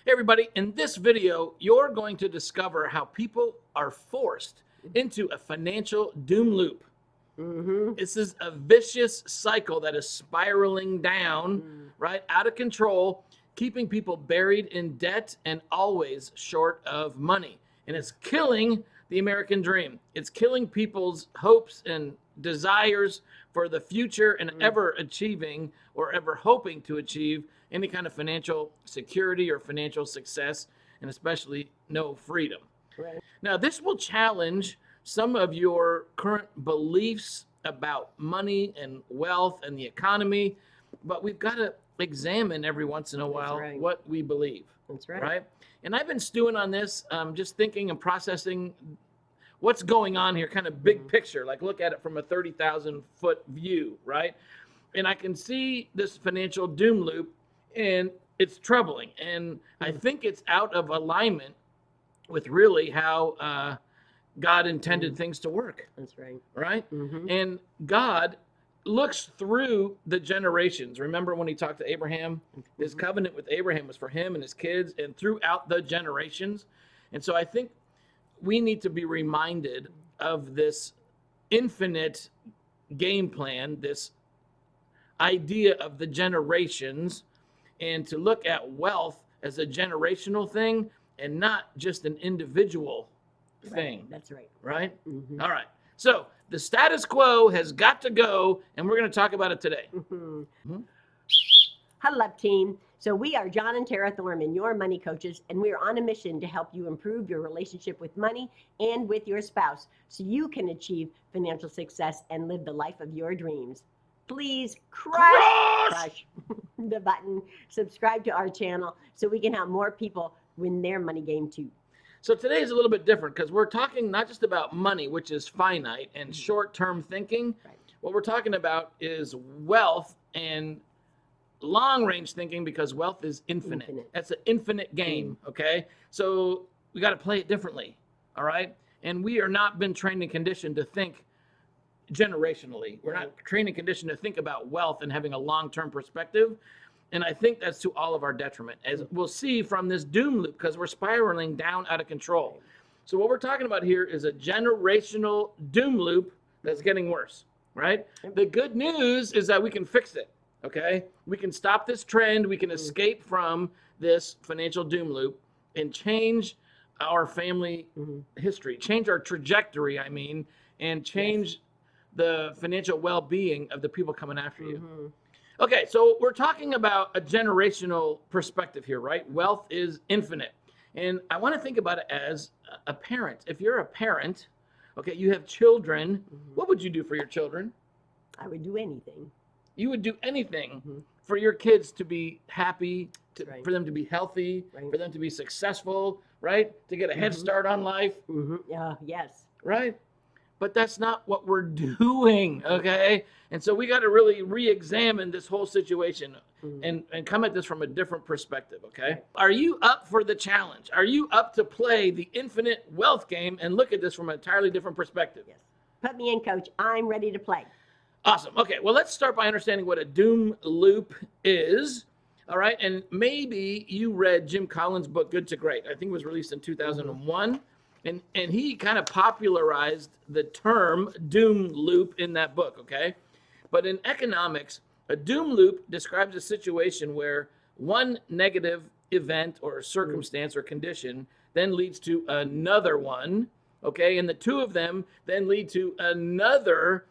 Hey everybody, in this video, you're going to discover how people are forced into a financial doom loop. This is a vicious cycle that is spiraling down, right, out of control, keeping people buried in debt and always short of money. And it's killing the American dream. It's killing people's hopes and desires for the future and ever achieving or ever hoping to achieve any kind of financial security or financial success, and especially no freedom. Right. Now, this will challenge some of your current beliefs about money and wealth and the economy, but we've got to examine every once in a while right. what we believe. That's right. Right? And I've been stewing on this, just thinking and processing what's going on here, kind of big picture, like look at it from a 30,000 foot view, right? And I can see this financial doom loop, and it's troubling. And I think it's out of alignment with really how God intended things to work, That's right. right? And God looks through the generations. Remember when he talked to Abraham? His covenant with Abraham was for him and his kids and throughout the generations. And so I think we need to be reminded of this infinite game plan, this idea of the generations, and to look at wealth as a generational thing and not just an individual thing. That's right. Right? All right. So the status quo has got to go, and we're going to talk about it today. Huddle up, team. So we are John and Tara Thorman, your money coaches, and we are on a mission to help you improve your relationship with money and with your spouse so you can achieve financial success and live the life of your dreams. Please crush the button, subscribe to our channel so we can help more people win their money game too. So today is a little bit different because we're talking not just about money, which is finite and short-term thinking. Right. What we're talking about is wealth and long-range thinking, because wealth is infinite. That's an infinite game, okay? So we got to play it differently, all right? And we are not been trained and conditioned to think generationally. We're not trained and conditioned to think about wealth and having a long-term perspective. And I think that's to all of our detriment, as we'll see from this doom loop, because we're spiraling down out of control. So what we're talking about here is a generational doom loop that's getting worse, right? The good news is that we can fix it, okay? We can stop this trend. We can escape from this financial doom loop and change our family history, change our trajectory, and change the financial well-being of the people coming after you. Okay, so we're talking about a generational perspective here, right? Wealth is infinite. And I want to think about it as a parent. If you're a parent, okay, you have children, what would you do for your children? I would do anything. You would do anything for your kids to be happy, for them to be healthy, for them to be successful, right? To get a head start on life. Yes. Right? But that's not what we're doing, okay? And so we got to really re-examine this whole situation and come at this from a different perspective, okay? Are you up for the challenge? Are you up to play the infinite wealth game and look at this from an entirely different perspective? Yes. Put me in, coach. I'm ready to play. Awesome. Okay, well, let's start by understanding what a doom loop is, all right? And maybe you read Jim Collins' book, Good to Great. I think it was released in 2001. And he kind of popularized the term doom loop in that book, okay? But in economics, a doom loop describes a situation where one negative event or circumstance or condition then leads to another one, okay? And the two of them then lead to another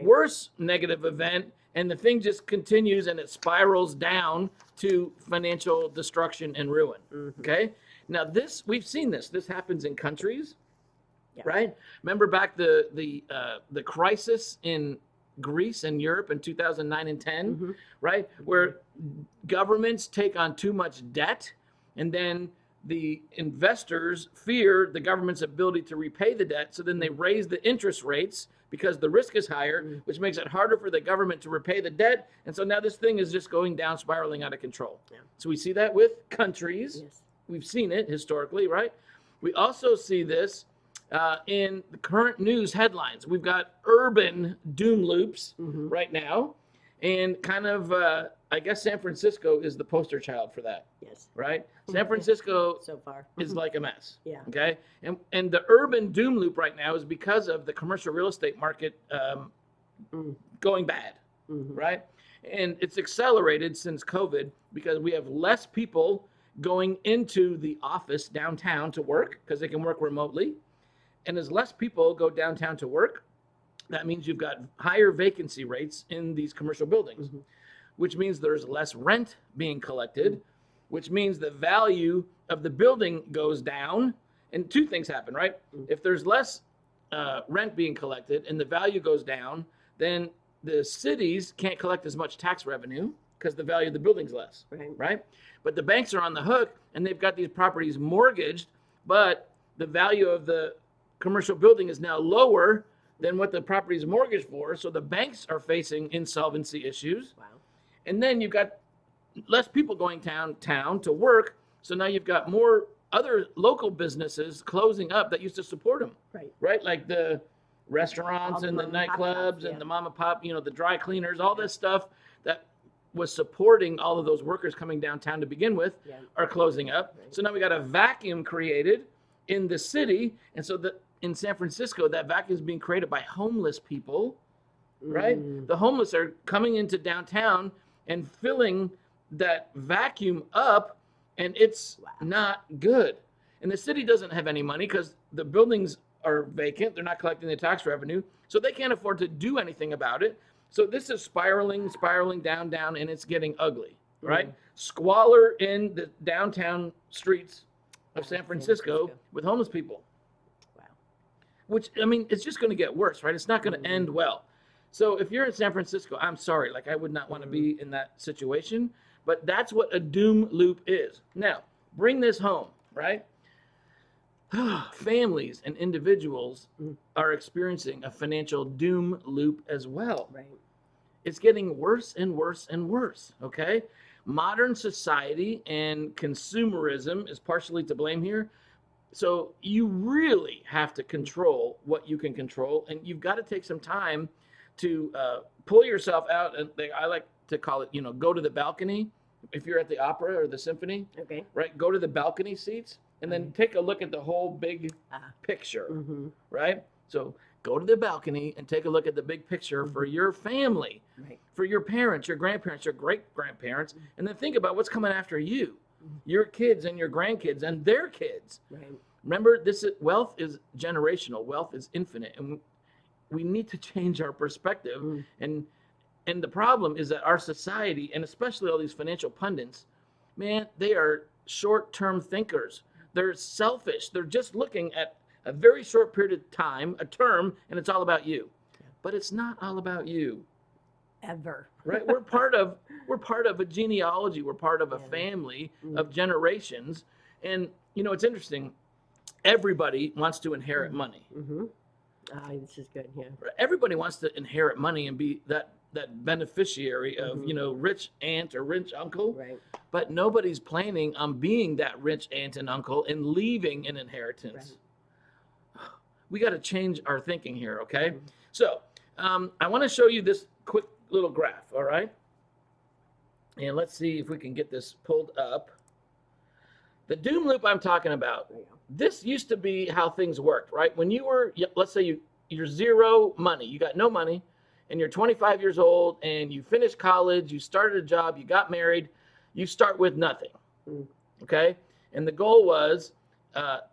worse negative event, and the thing just continues and it spirals down to financial destruction and ruin, okay? Now this, we've seen this. This happens in countries, right? Remember back the crisis in Greece and Europe in 2009 and 10, right? Where governments take on too much debt, and then the investors fear the government's ability to repay the debt, so then they raise the interest rates because the risk is higher, which makes it harder for the government to repay the debt. And so now this thing is just going down, spiraling out of control. So we see that with countries. We've seen it historically, right? We also see this in the current news headlines. We've got urban doom loops right now, and kind of I guess San Francisco is the poster child for that, Yes. right? San Francisco So far. is like a mess. Yeah. Okay. And the urban doom loop right now is because of the commercial real estate market going bad, right? And it's accelerated since COVID because we have less people going into the office downtown to work because they can work remotely. And as less people go downtown to work, that means you've got higher vacancy rates in these commercial buildings, which means there's less rent being collected, which means the value of the building goes down. And two things happen, right? If there's less rent being collected and the value goes down, then the cities can't collect as much tax revenue because the value of the building's less, right? But the banks are on the hook and they've got these properties mortgaged, but the value of the commercial building is now lower than what the property is mortgaged for. So the banks are facing insolvency issues. Wow. And then you've got less people going downtown to work. So now you've got more other local businesses closing up that used to support them, right? Like the restaurants and the nightclubs and the mom and pop, the dry cleaners, all this stuff that was supporting all of those workers coming downtown to begin with are closing up. So now we got a vacuum created in the city. And so in San Francisco, that vacuum is being created by homeless people, right? The homeless are coming into downtown and filling that vacuum up, and it's not good. And the city doesn't have any money because the buildings are vacant. They're not collecting the tax revenue, so they can't afford to do anything about it. So this is spiraling down, and it's getting ugly, right? Squalor in the downtown streets of San Francisco with homeless people. Wow. Which, I mean, it's just going to get worse, right? It's not going to end well. So if you're in San Francisco, I'm sorry, like I would not want to be in that situation, but that's what a doom loop is. Now, bring this home, right? Families and individuals are experiencing a financial doom loop as well. Right. It's getting worse and worse and worse, okay? Modern society and consumerism is partially to blame here. So you really have to control what you can control, and you've got to take some time to pull yourself out. And I like to call it, go to the balcony. If you're at the opera or the symphony, right? Go to the balcony seats and then take a look at the whole big picture, right? So go to the balcony and take a look at the big picture for your family, for your parents, your grandparents, your great-grandparents, and then think about what's coming after you, your kids and your grandkids and their kids. Remember, wealth is generational. Wealth is infinite, and we need to change our perspective. And the problem is that our society, and especially all these financial pundits, man, they are short-term thinkers. They're selfish. They're just looking at a very short period of time, a term, and it's all about you. But it's not all about you. Ever. Right? We're part of a genealogy. We're part of a family of generations. And it's interesting. Everybody wants to inherit money. This is good. Yeah. Everybody wants to inherit money and be that beneficiary of rich aunt or rich uncle. Right. But nobody's planning on being that rich aunt and uncle and leaving an inheritance. We got to change our thinking here, okay? So I want to show you this quick little graph, all right? And let's see if we can get this pulled up. The doom loop I'm talking about, this used to be how things worked, right? When you were, let's say you're zero money, you got no money, and you're 25 years old, and you finished college, you started a job, you got married, you start with nothing, okay? And the goal was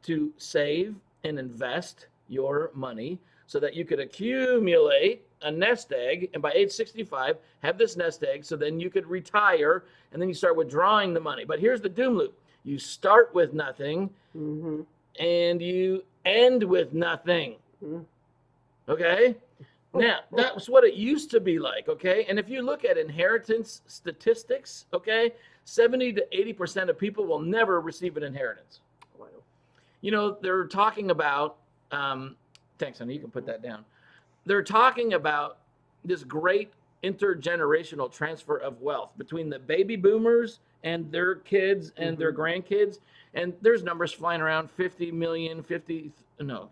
to save and invest your money so that you could accumulate a nest egg, and by age 65, have this nest egg so then you could retire, and then you start withdrawing the money. But here's the doom loop. You start with nothing, and you end with nothing, okay? Now, that's what it used to be like, okay? And if you look at inheritance statistics, okay, 70 to 80% of people will never receive an inheritance. They're talking about, thanks, honey, you can put that down. They're talking about this great intergenerational transfer of wealth between the baby boomers and their kids and their grandkids. And there's numbers flying around,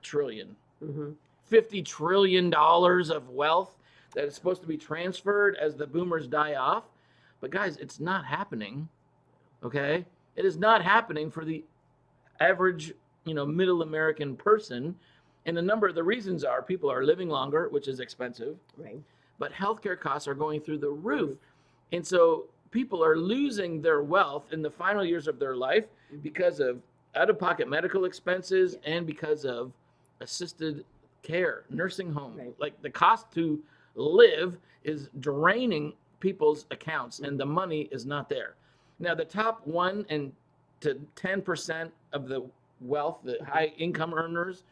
trillion. $50 trillion of wealth that is supposed to be transferred as the boomers die off. But guys, it's not happening. Okay, it is not happening for the average, middle American person. And a number of the reasons are people are living longer, which is expensive, Right. but healthcare costs are going through the roof. And so people are losing their wealth in the final years of their life because of out-of-pocket medical expenses and because of assisted care, nursing home. Right. Like the cost to live is draining people's accounts and the money is not there. Now, the top 1 to 10% of the wealth, the high income earners,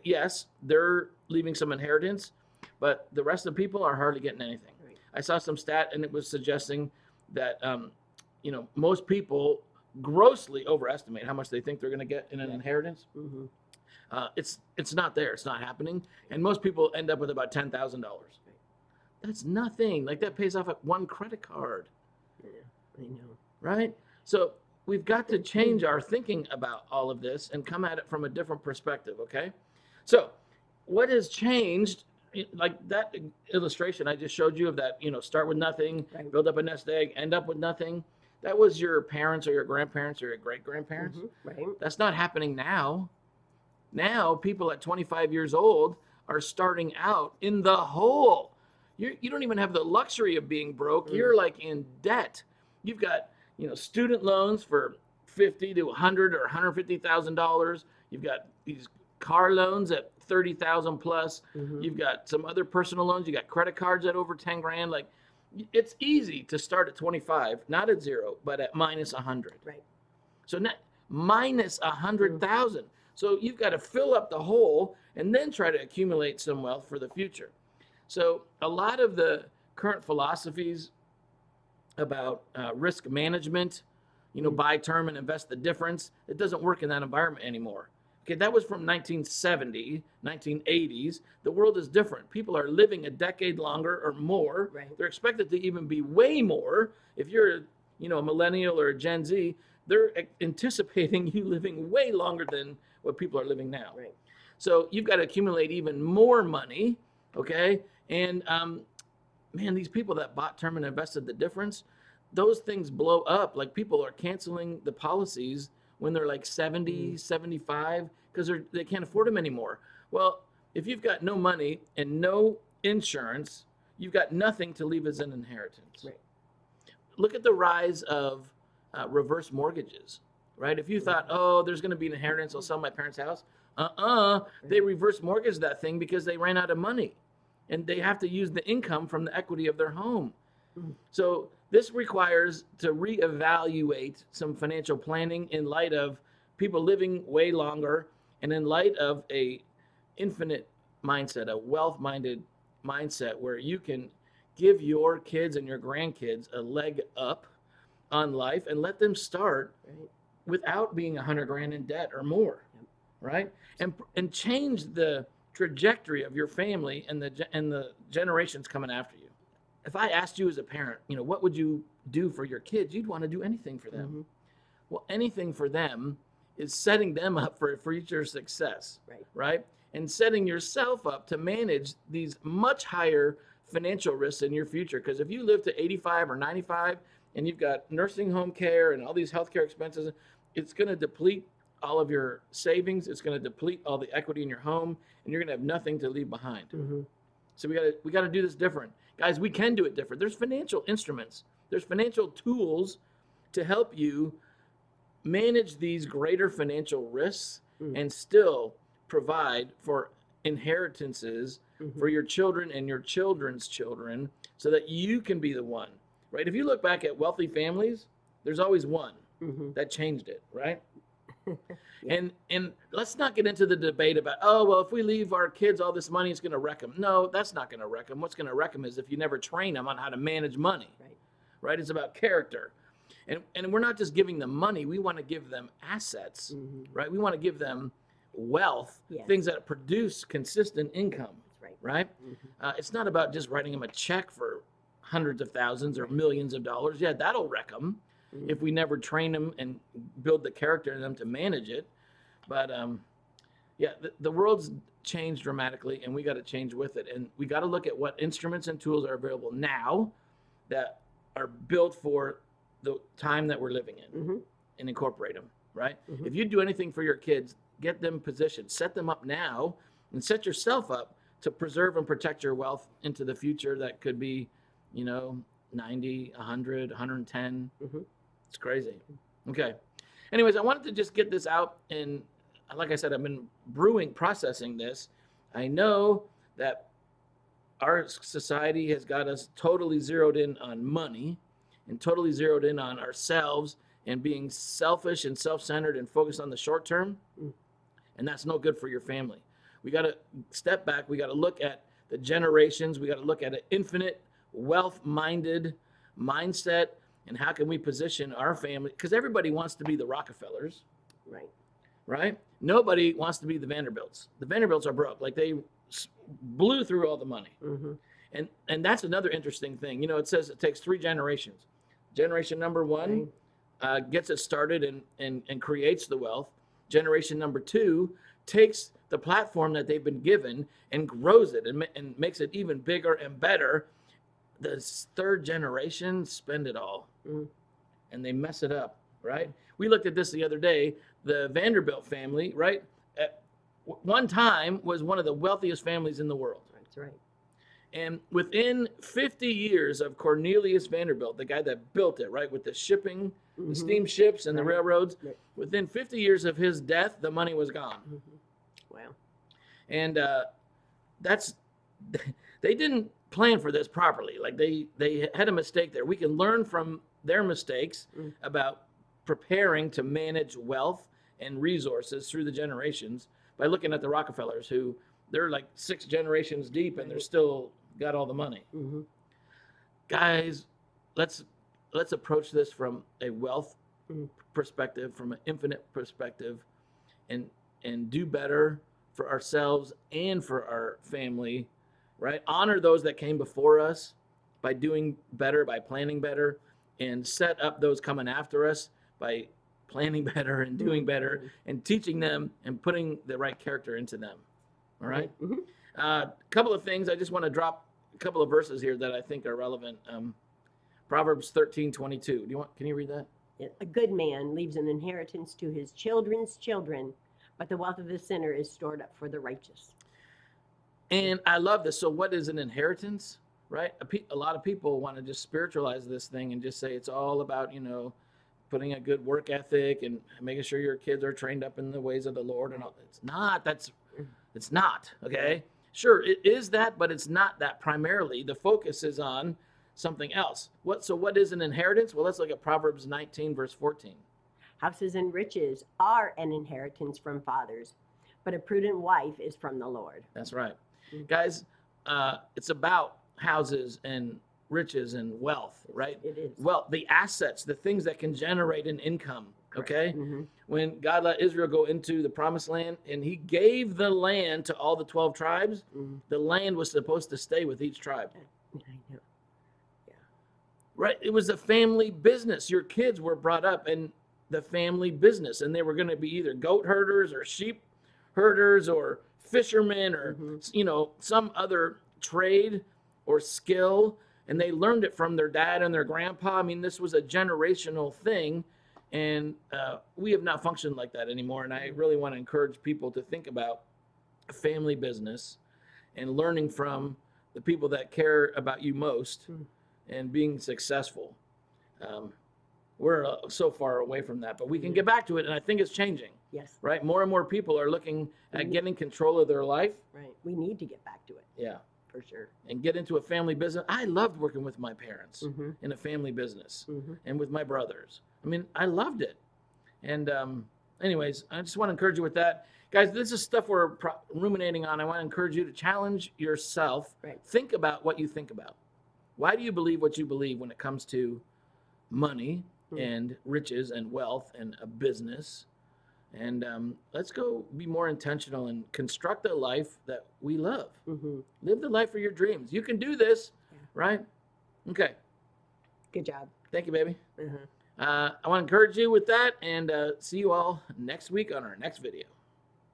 yes, they're leaving some inheritance, but the rest of the people are hardly getting anything. Right. I saw some stat and it was suggesting that most people grossly overestimate how much they think they're going to get in an inheritance. Mm-hmm. It's not there. It's not happening, and most people end up with about $10,000. That's nothing. Like that pays off one credit card. Yeah, I know. Right? So we've got to change our thinking about all of this and come at it from a different perspective. Okay. So what has changed? Like that illustration I just showed you of that, start with nothing, Right. build up a nest egg, end up with nothing. That was your parents or your grandparents or your great grandparents. Right. That's not happening now. Now people at 25 years old are starting out in the hole. You don't even have the luxury of being broke. You're like in debt. You've got, student loans for $50,000 to $100,000 or $150,000. You've got these car loans at $30,000 plus. You've got some other personal loans. You got credit cards at over 10 grand. Like, it's easy to start at 25, not at zero, but at minus 100. Right. So now minus 100,000. So you've got to fill up the hole and then try to accumulate some wealth for the future. So a lot of the current philosophies about risk management, buy term and invest the difference, it doesn't work in that environment anymore. Okay, that was from 1970, 1980s. The world is different. People are living a decade longer or more. Right. They're expected to even be way more. If you're, a millennial or a Gen Z, they're anticipating you living way longer than what people are living now. Right. So you've got to accumulate even more money, okay? And man, these people that bought term and invested the difference, those things blow up. Like people are canceling the policies when they're like 70, 75, because they can't afford them anymore. Well, if you've got no money and no insurance, you've got nothing to leave as an inheritance. Right. Look at the rise of reverse mortgages, right? If you thought, oh, there's going to be an inheritance, I'll sell my parents' house. They reverse mortgage that thing because they ran out of money and they have to use the income from the equity of their home. So this requires to reevaluate some financial planning in light of people living way longer and in light of a infinite mindset, a wealth-minded mindset where you can give your kids and your grandkids a leg up on life and let them start without being 100 grand in debt or more, right? And change the trajectory of your family and the generations coming after you. If I asked you as a parent, what would you do for your kids? You'd want to do anything for them. Well, anything for them is setting them up for future success, right? And setting yourself up to manage these much higher financial risks in your future. Because if you live to 85 or 95 and you've got nursing home care and all these healthcare expenses, it's going to deplete all of your savings. It's going to deplete all the equity in your home, and you're going to have nothing to leave behind. So we got to do this different. Guys, we can do it different. There's financial instruments. There's financial tools to help you manage these greater financial risks and still provide for inheritances for your children and your children's children so that you can be the one, right? If you look back at wealthy families, there's always one that changed it, right? And let's not get into the debate about, oh, well, if we leave our kids all this money, it's going to wreck them. No, that's not going to wreck them. What's going to wreck them is if you never train them on how to manage money, right? It's about character. And we're not just giving them money. We want to give them assets, right? We want to give them wealth, things that produce consistent income, right? It's not about just writing them a check for hundreds of thousands or millions of dollars. Yeah, that'll wreck them if we never train them and build the character in them to manage it. But the world's changed dramatically, and we got to change with it. And we got to look at what instruments and tools are available now that are built for the time that we're living in, Mm-hmm. and incorporate them, right? Mhm. If you do anything for your kids, get them positioned, set them up now, and set yourself up to preserve and protect your wealth into the future that could be, 90, 100, 110. Mm-hmm. It's crazy. Okay. Anyways, I wanted to just get this out. And like I said, I've been processing this. I know that our society has got us totally zeroed in on money and totally zeroed in on ourselves and being selfish and self-centered and focused on the short term. And that's no good for your family. We got to step back. We got to look at the generations. We got to look at an infinite wealth-minded mindset, and how can we position our family? Because everybody wants to be the Rockefellers, Right. right? Nobody wants to be the Vanderbilts. The Vanderbilts are broke. Like, they blew through all the money. Mm-hmm. And that's another interesting thing. It says it takes 3 generations. Generation number 1 gets it started and creates the wealth. Generation number 2 takes the platform that they've been given and grows it and makes it even bigger and better. The 3rd generation spend it all, and they mess it up, right? We looked at this the other day. The Vanderbilt family, right, at one time was one of the wealthiest families in the world. That's right. And within 50 years of Cornelius Vanderbilt, the guy that built it, right, with the shipping, the steamships and the railroads, within 50 years of his death, the money was gone. Wow. And they didn't plan for this properly. Like, they had a mistake there. We can learn from their mistakes about preparing to manage wealth and resources through the generations by looking at the Rockefellers, who they're like 6 generations deep and they're still got all the money. Guys, let's approach this from a wealth perspective, from an infinite perspective, and do better for ourselves and for our family, right? Honor those that came before us by doing better, by planning better, and set up those coming after us by planning better and doing better and teaching them and putting the right character into them. All right. A couple of things. I just want to drop a couple of verses here that I think are relevant. Proverbs 13:22. Can you read that? A good man leaves an inheritance to his children's children, but the wealth of the sinner is stored up for the righteous. And I love this. So what is an inheritance, right? A lot of people want to just spiritualize this thing and just say it's all about, putting a good work ethic and making sure your kids are trained up in the ways of the Lord and all. It's not, okay? Sure, it is that, but it's not that primarily. The focus is on something else. So what is an inheritance? Well, let's look at Proverbs 19, verse 14. Houses and riches are an inheritance from fathers, but a prudent wife is from the Lord. That's right. Guys, it's about houses and riches and wealth, right? It is. Well, the assets, the things that can generate an income, okay? Mm-hmm. When God let Israel go into the promised land and he gave the land to all the 12 tribes, the land was supposed to stay with each tribe. I know. Right? It was a family business. Your kids were brought up in the family business, and they were going to be either goat herders or sheep herders or fishermen or, some other trade or skill. And they learned it from their dad and their grandpa. I mean, this was a generational thing. And we have not functioned like that anymore. And I really want to encourage people to think about a family business and learning from the people that care about you most and being successful. We're so far away from that, but we can get back to it. And I think it's changing. Yes. Right? More and more people are looking at getting control of their life. Right. We need to get back to it. Yeah. For sure. And get into a family business. I loved working with my parents in a family business and with my brothers. I mean, I loved it. And anyways, I just want to encourage you with that. Guys, this is stuff we're ruminating on. I want to encourage you to challenge yourself. Right. Think about what you think about. Why do you believe what you believe when it comes to money and riches and wealth and a business? And let's go be more intentional and construct a life that we love. Live the life of your dreams. You can do this, right? Okay. Good job. Thank you, baby. I want to encourage you with that, and see you all next week on our next video.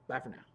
Bye for now.